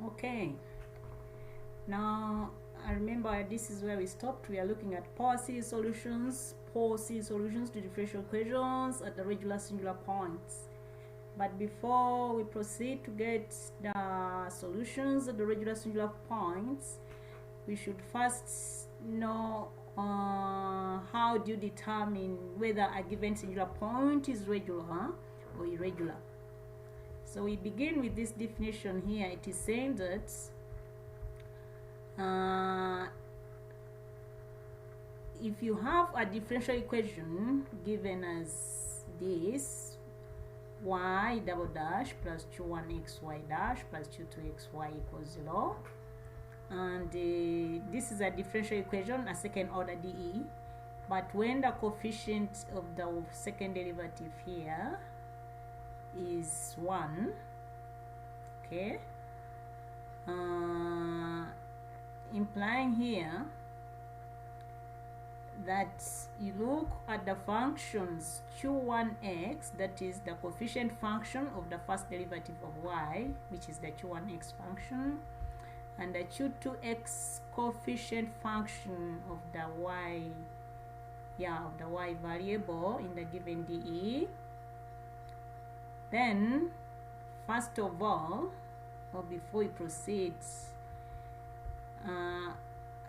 Okay, now I remember this is where we stopped. We are looking at power series solutions to differential equations at the regular singular points. But before we proceed to get the solutions at the regular singular points, we should first know how do you determine whether a given singular point is regular or irregular. So we begin with this definition here. It is saying that if you have a differential equation given as this, y double dash plus 21xy dash plus 22xy equals 0, and this is a differential equation, a second order DE, but when the coefficient of the second derivative here is 1, okay, implying here that you look at the functions q1x, that is the coefficient function of the first derivative of y, which is the q1x function, and the q2x coefficient function of the y, of the y variable in the given DE. Then first of all, or before we proceed,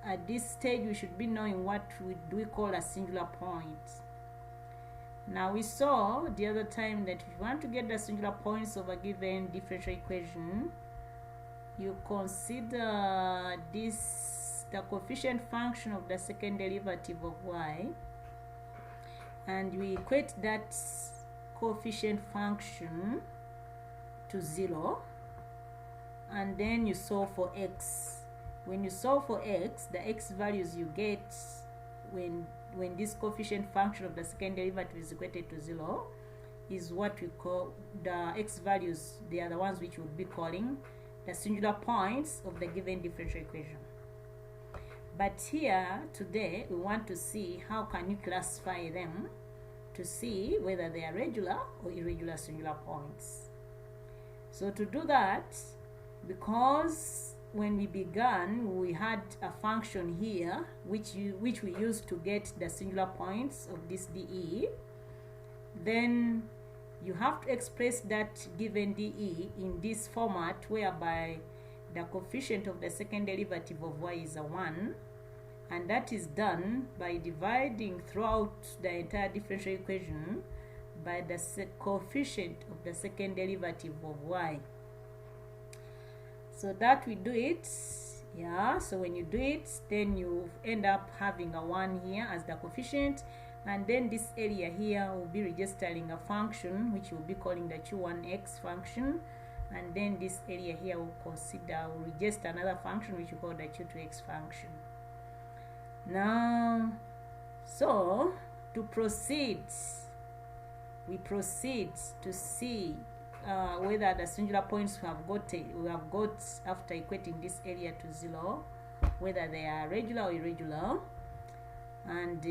at this stage we should be knowing what we call a singular point. Now we saw the other time that if you want to get the singular points of a given differential equation, you consider this the coefficient function of the second derivative of y, and we equate that coefficient function to 0, and then you solve for x. When you solve for x, the x values you get when this coefficient function of the second derivative is equated to 0 is what we call the x values. They are the ones which we would be calling the singular points of the given differential equation. But here today we want to see how can you classify them to see whether they are regular or irregular singular points. So to do that, because when we began we had a function here which we used to get the singular points of this DE, then you have to express that given DE in this format whereby the coefficient of the second derivative of y is a 1, and that is done by dividing throughout the entire differential equation by the coefficient of the second derivative of y. So that we do it, so when you do it, then you end up having a 1 here as the coefficient, and then this area here will be registering a function which we'll be calling the q1x function, and then this area here will register another function which we call the q2x function. Now, so to proceed, we proceed to see whether the singular points we have got after equating this area to 0, whether they are regular or irregular, and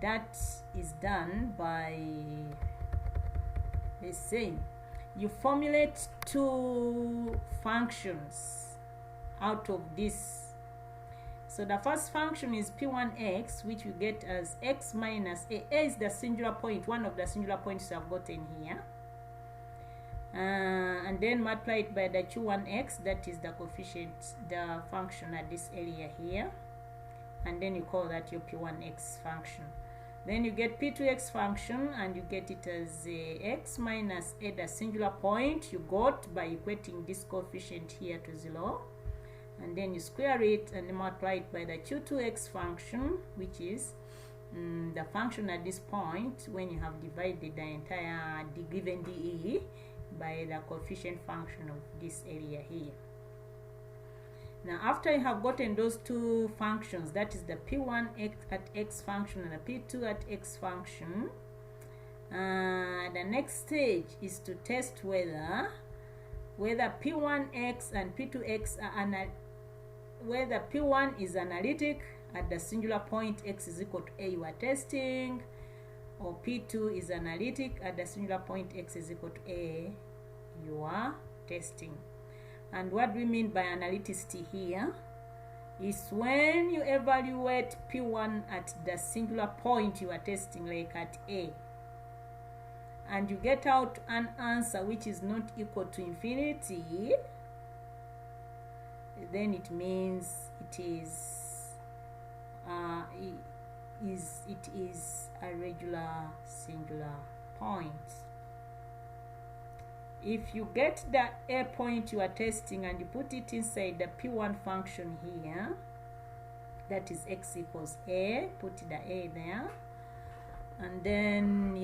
that is done by, let's say, you formulate two functions out of this. So the first function is p1x, which you get as x minus a. A is the singular point, one of the singular points you have gotten here. And then multiply it by the q1x, that is the coefficient, the function at this area here, and then you call that your p1x function. Then you get p2x function, and you get it as x minus a, the singular point you got by equating this coefficient here to 0, and then you square it and multiply it by the q2x function, which is the function at this point when you have divided the entire given DE by the coefficient function of this area here. Now after you have gotten those two functions, that is the p1 at x function and the p2 at x function, the next stage is to test whether p1x and p2x are whether p1 is analytic at the singular point x is equal to a you are testing, or p2 is analytic at the singular point x is equal to a you are testing. And what we mean by analyticity here is when you evaluate P1 at the singular point you are testing, like at A, and you get out an answer which is not equal to infinity, then it means it is a regular singular point. If you get the A point you are testing and you put it inside the P1 function here, that is x equals A, put the A there, and then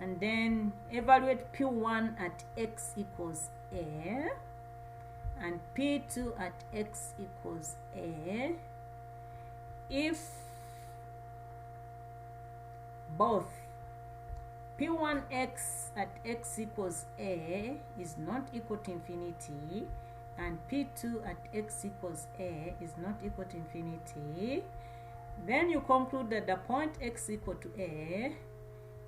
and then evaluate P1 at x equals A and P2 at x equals A. If both P1x at x equals A is not equal to infinity and P2 at x equals A is not equal to infinity, then you conclude that the point x equal to A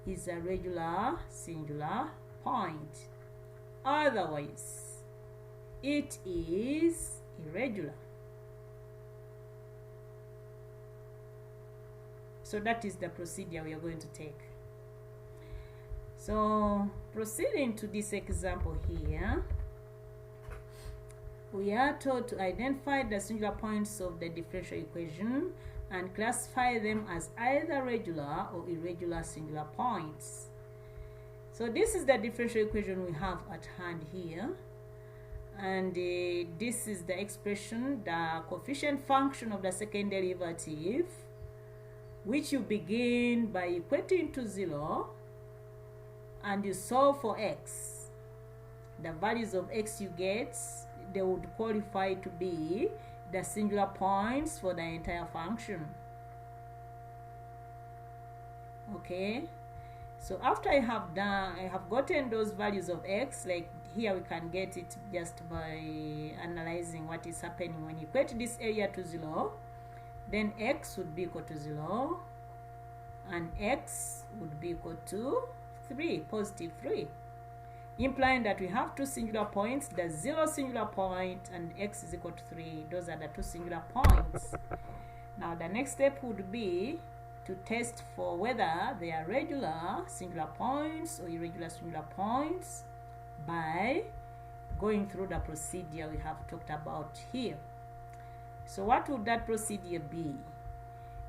is a regular singular point. Otherwise, it is irregular. So that is the procedure we are going to take. So proceeding to this example here, we are told to identify the singular points of the differential equation and classify them as either regular or irregular singular points. So this is the differential equation we have at hand here, and this is the expression, the coefficient function of the second derivative, which you begin by equating to 0 and you solve for x. The values of x you get, they would qualify to be the singular points for the entire function. Okay, so after I have gotten those values of x, like here we can get it just by analyzing what is happening when you equate this area to 0. Then x would be equal to 0 and x would be equal to 3, positive 3, implying that we have two singular points, the 0 singular point and x is equal to 3. Those are the two singular points. Now the next step would be to test for whether they are regular singular points or irregular singular points by going through the procedure we have talked about here. So what would that procedure be?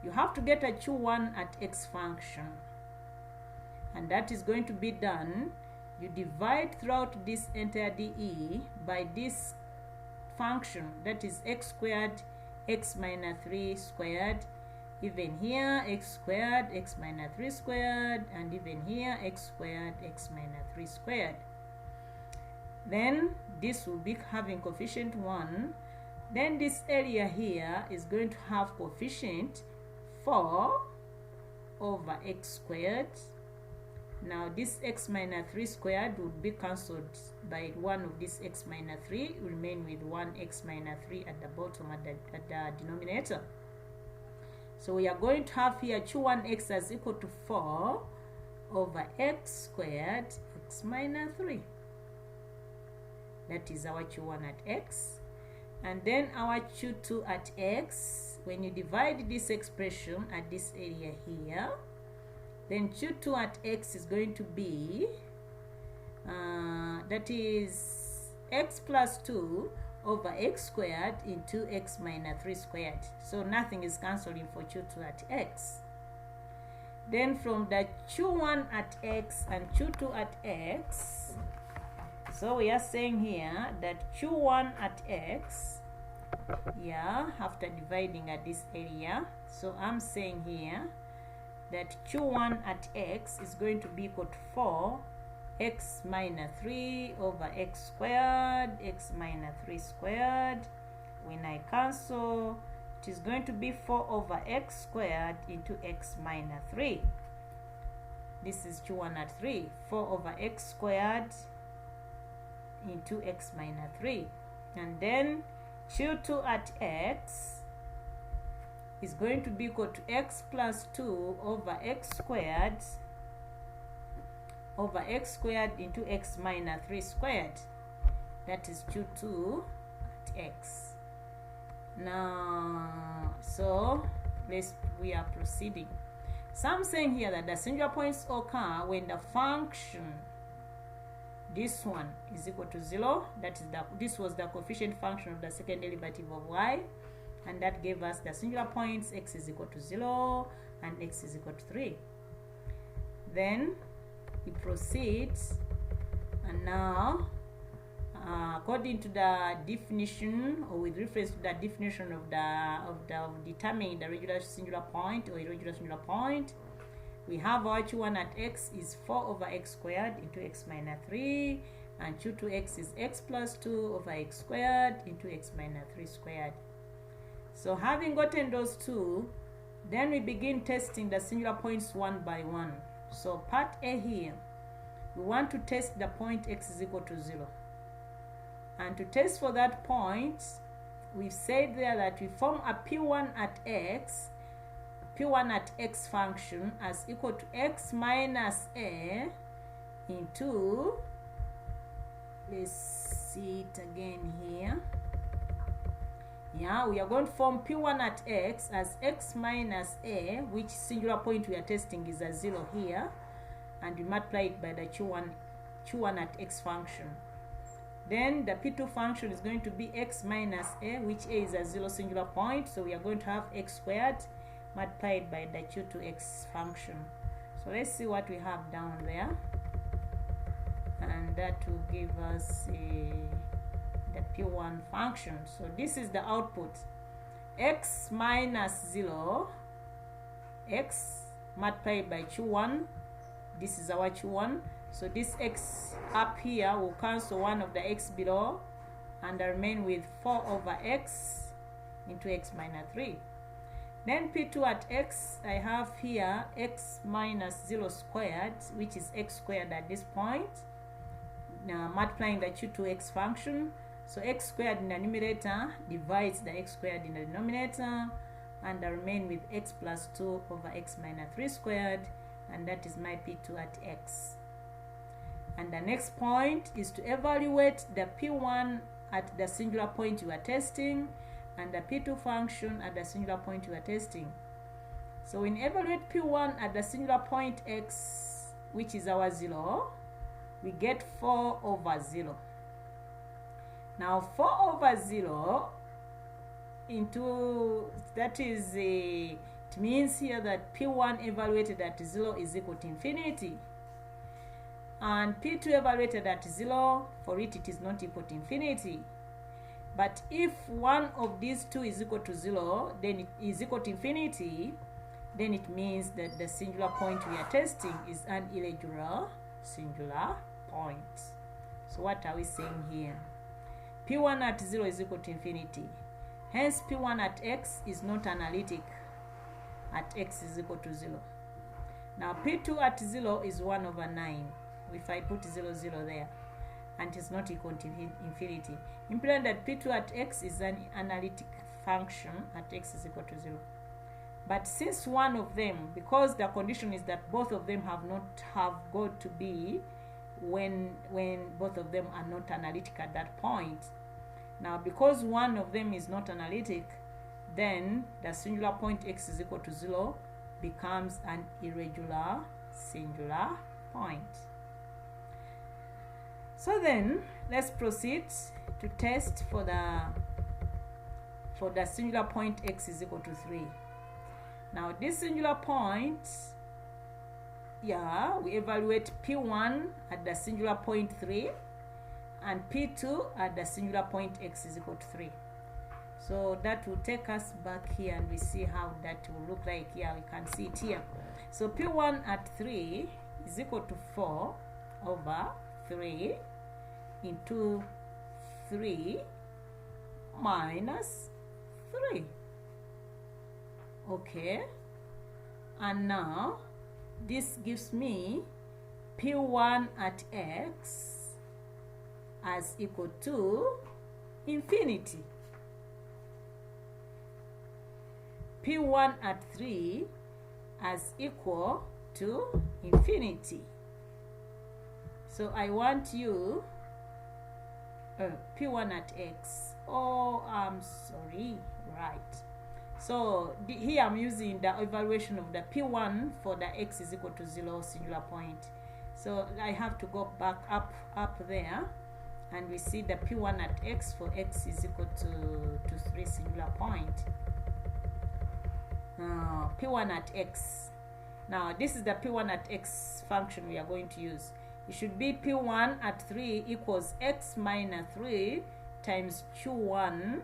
You have to get a Q1 at x function, and that is going to be done. You divide throughout this entire dE by this function, that is x squared x minus 3 squared, even here x squared x minus 3 squared, and even here x squared x minus 3 squared. Then this will be having coefficient 1. Then this area here is going to have coefficient 4 over x squared. Now this x minus 3 squared would be cancelled by 1 of this x minus 3, remain with 1 x minus 3 at the bottom, at the denominator. So we are going to have here Q1x as equal to 4 over x squared x minus 3. That is our Q1 at x. And then our Q2 at x, when you divide this expression at this area here, then Q2 at x is going to be, that is x plus 2 over x squared into x minus 3 squared. So nothing is cancelling for Q2 at x. Then from the Q1 at x and Q2 at x, so we are saying here that Q1 at x, after dividing at this area, so I'm saying here that Q1 at x is going to be equal to 4 x minus 3 over x squared x minus 3 squared. When I cancel, it is going to be 4 over x squared into x minus 3. This is Q1 at 3, 4 over x squared into x minus 3. And then Q2 at x is going to be equal to x plus 2 over x squared into x minus 3 squared. that is q2 at x. Now, so we are proceeding. So I'm saying here that the singular points occur when the function, this one, is equal to 0. That is this was the coefficient function of the second derivative of y, and that gave us the singular points x is equal to 0 and x is equal to 3. Then we proceed, and now according to the definition, or with reference to the definition of determining the regular singular point or irregular singular point, we have our q1 at x is 4 over x squared into x minus 3, and q2x is x plus 2 over x squared into x minus 3 squared. So having gotten those two, then we begin testing the singular points one by one. So part A here, we want to test the point x is equal to 0. And to test for that point, we've said there that we form a p1 at x function as equal to x minus a into, let's see it again here. Yeah, we are going to form p1 at x as x minus a, which singular point we are testing is a 0 here, and we multiply it by the q1 at x function. Then the p2 function is going to be x minus a, which a is a 0 singular point, so we are going to have x squared multiplied by the q2x function. So let's see what we have down there, and that will give us the p1 function. So this is the output, x minus 0, x multiplied by q1. This is our q1. So this x up here will cancel one of the x below, and I remain with 4 over x into x minus 3. Then p2 at x, I have here x minus 0 squared, which is x squared at this point. Now multiplying the q2x function. So x squared in the numerator divides the x squared in the denominator, and I remain with x plus 2 over x minus 3 squared, and that is my p2 at x. And the next point is to evaluate the p1 at the singular point you are testing and the p2 function at the singular point you are testing. So when evaluate p1 at the singular point x, which is our 0, we get 4 over 0. Now 4 over 0 into, that is it means here that p1 evaluated at 0 is equal to infinity, and p2 evaluated at 0, for it is not equal to infinity. But if one of these two is equal to 0, then it is equal to infinity, then it means that the singular point we are testing is an irregular singular point. So what are we saying here? p1 at 0 is equal to infinity. Hence p1 at x is not analytic at x is equal to 0. Now p2 at 0 is 1 over 9. If I put 0, 0 there, and it is not equal to infinity, implying that p2 at x is an analytic function at x is equal to 0. But since one of them, because the condition is that both of them have got to be when both of them are not analytic at that point. Now because one of them is not analytic, then the singular point x is equal to 0 becomes an irregular singular point. So then let's proceed to test for the singular point x is equal to 3. Now this singular point, yeah, we evaluate p1 at the singular point 3 and p2 at the singular point x is equal to 3. So that will take us back here, and we see how that will look like here. We can see it here. So p1 at 3 is equal to 4 over 3 into 3 minus 3. Okay, and now this gives me p1 at x as equal to infinity, p1 at 3 as equal to infinity. So I want you P1 at x. Oh, I'm sorry. Right. So here I'm using the evaluation of the P1 for the x is equal to 0 singular point. So I have to go back up there, and we see the P1 at x for x is equal to 3 singular point. P1 at x. Now this is the P1 at x function we are going to use. It should be P1 at 3 equals x minus 3 times Q1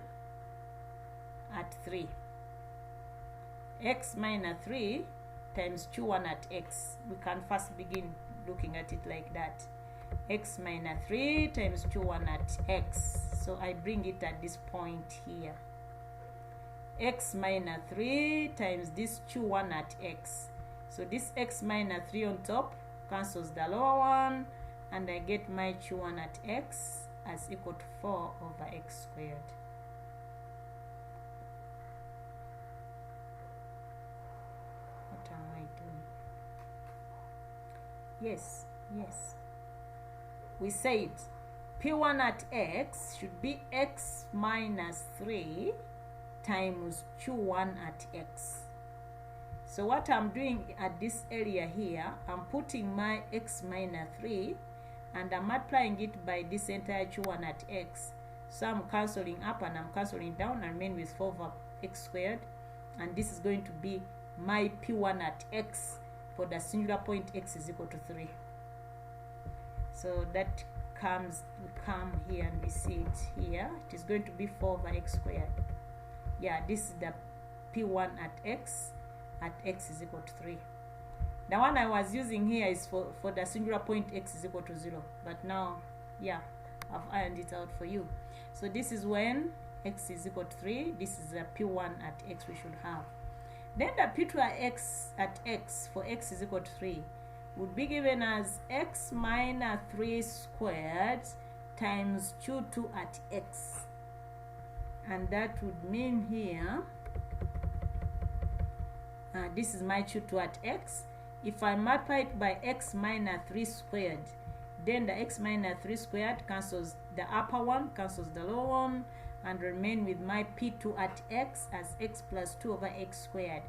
at 3. X minus 3 times Q1 at x. We can first begin looking at it like that. X minus 3 times Q1 at x. So I bring it at this point here. X minus 3 times this Q1 at x. So this x minus 3 on top cancels the lower one, and I get my Q1 at x as equal to 4 over x squared. What am I doing? Yes. We said P1 at x should be x minus 3 times Q1 at x. So what I'm doing at this area here, I'm putting my x minus 3 and I'm multiplying it by this entire Q1 at x. So I'm cancelling up and I'm cancelling down. I remain with 4 over x squared, and this is going to be my P1 at x for the singular point x is equal to 3. So that we come here and we see it here. It is going to be 4 over x squared. Yeah, this is the P1 at x is equal to 3. The one I was using here is for the singular point x is equal to 0. But now, yeah, I've ironed it out for you. So this is when x is equal to 3. This is the P1 at x we should have. Then the P2 at x for x is equal to 3 would be given as x minus 3 squared times Q2 at x. And that would mean here, this is my Q2 at x. If I multiply it by x minus 3 squared, then the x minus 3 squared cancels the upper one, cancels the lower one, and remain with my P2 at x as x plus 2 over x squared.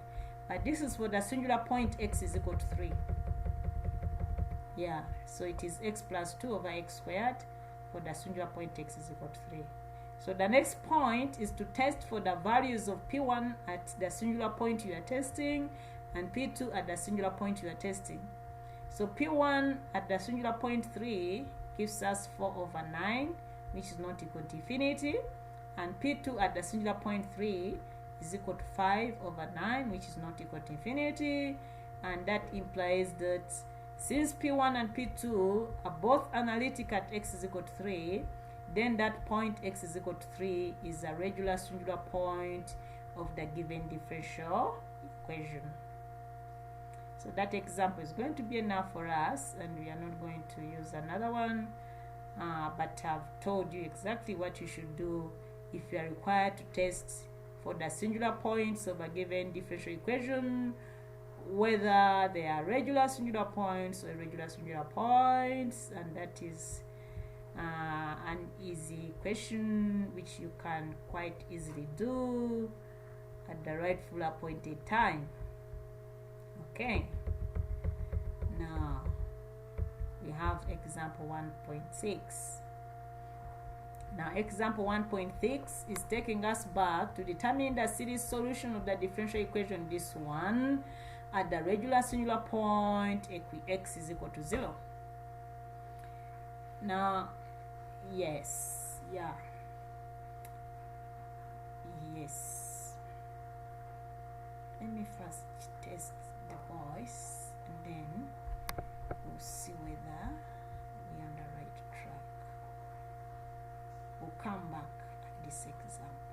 But this is for the singular point x is equal to 3. Yeah, so it is x plus 2 over x squared for the singular point x is equal to 3. So the next point is to test for the values of P1 at the singular point you are testing and P2 at the singular point you are testing. So P1 at the singular point 3 gives us 4 over 9, which is not equal to infinity, and P2 at the singular point 3 is equal to 5 over 9, which is not equal to infinity, and that implies that since P1 and P2 are both analytic at x is equal to 3, then that point x is equal to 3 is a regular singular point of the given differential equation. So that example is going to be enough for us, and we are not going to use another one, but I've told you exactly what you should do if you are required to test for the singular points of a given differential equation, whether they are regular singular points or irregular singular points, and that is an easy question which you can quite easily do at the rightful appointed time. Okay, now we have example 1.6. Now example 1.6 is taking us back to determine the series solution of the differential equation, this one, at the regular singular point x is equal to 0. Now, yes, let me first test the voice, and then we'll see whether we're on the right track. We'll come back at this example.